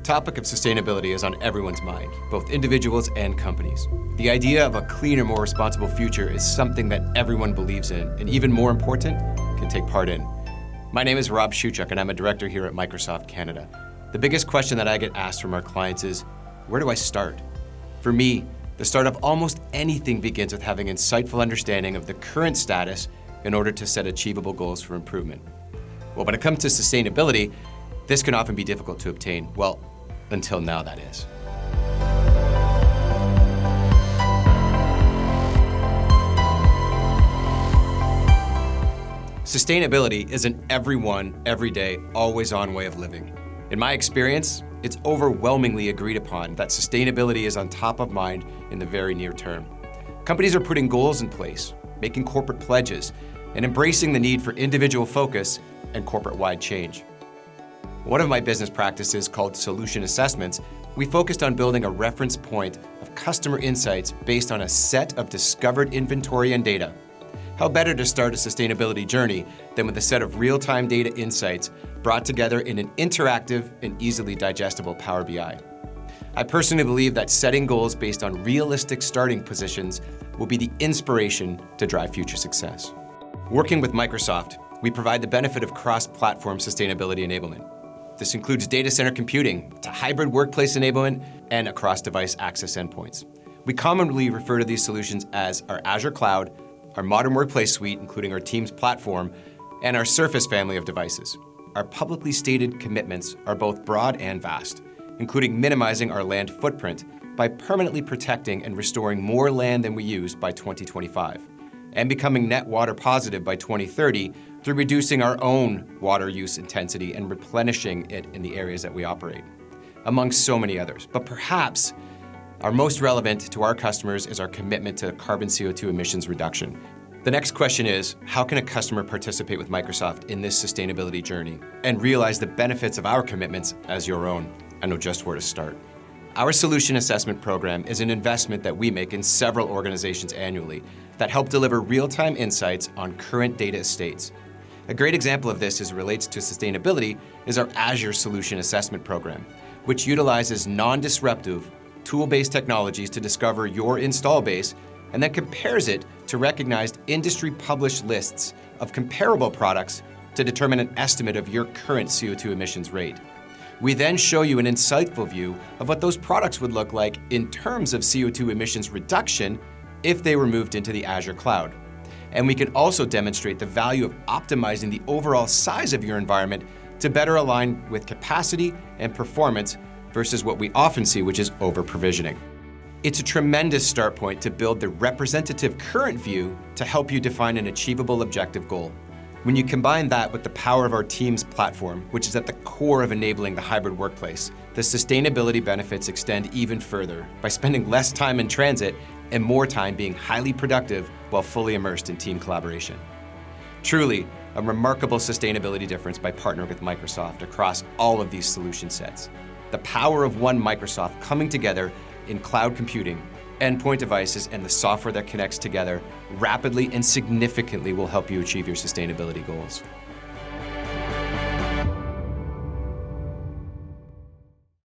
topic of sustainability is on everyone's mind, both individuals and companies. The idea of a cleaner, more responsible future is something that everyone believes in, and even more important, can take part in. My name is Rob Shuchuk, and I'm a director here at Microsoft Canada. The biggest question that I get asked from our clients is, where do I start? For me, the start of almost anything begins with having insightful understanding of the current status in order to set achievable goals for improvement. Well, when it comes to sustainability, this can often be difficult to obtain. Well, until now, that is. Sustainability is an everyone, everyday, always-on way of living. In my experience, it's overwhelmingly agreed upon that sustainability is on top of mind in the very near term. Companies are putting goals in place, making corporate pledges, and embracing the need for individual focus and corporate-wide change. One of my business practices, called Solution Assessments, we focused on building a reference point of customer insights based on a set of discovered inventory and data. How better to start a sustainability journey than with a set of real-time data insights brought together in an interactive and easily digestible Power BI. I personally believe that setting goals based on realistic starting positions will be the inspiration to drive future success. Working with Microsoft, we provide the benefit of cross-platform sustainability enablement. This includes data center computing to hybrid workplace enablement and across device access endpoints. We commonly refer to these solutions as our Azure Cloud, our Modern Workplace Suite, including our Teams platform, and our Surface family of devices. Our publicly stated commitments are both broad and vast, including minimizing our land footprint by permanently protecting and restoring more land than we use by 2025, and becoming net water positive by 2030 through reducing our own water use intensity and replenishing it in the areas that we operate, among so many others. But perhaps our most relevant to our customers is our commitment to carbon CO2 emissions reduction. The next question is, how can a customer participate with Microsoft in this sustainability journey and realize the benefits of our commitments as your own? I know just where to start. Our Solution Assessment Program is an investment that we make in several organizations annually that help deliver real-time insights on current data estates. A great example of this as it relates to sustainability is our Azure Solution Assessment Program, which utilizes non-disruptive, tool-based technologies to discover your install base and then compares it to recognized industry-published lists of comparable products to determine an estimate of your current CO2 emissions rate. We then show you an insightful view of what those products would look like in terms of CO2 emissions reduction if they were moved into the Azure cloud. And we can also demonstrate the value of optimizing the overall size of your environment to better align with capacity and performance versus what we often see, which is over-provisioning. It's a tremendous start point to build the representative current view to help you define an achievable objective goal. When you combine that with the power of our Teams platform, which is at the core of enabling the hybrid workplace, the sustainability benefits extend even further by spending less time in transit and more time being highly productive while fully immersed in team collaboration. Truly, a remarkable sustainability difference by partnering with Microsoft across all of these solution sets. The power of one Microsoft coming together in cloud computing, endpoint devices, and the software that connects together rapidly and significantly will help you achieve your sustainability goals.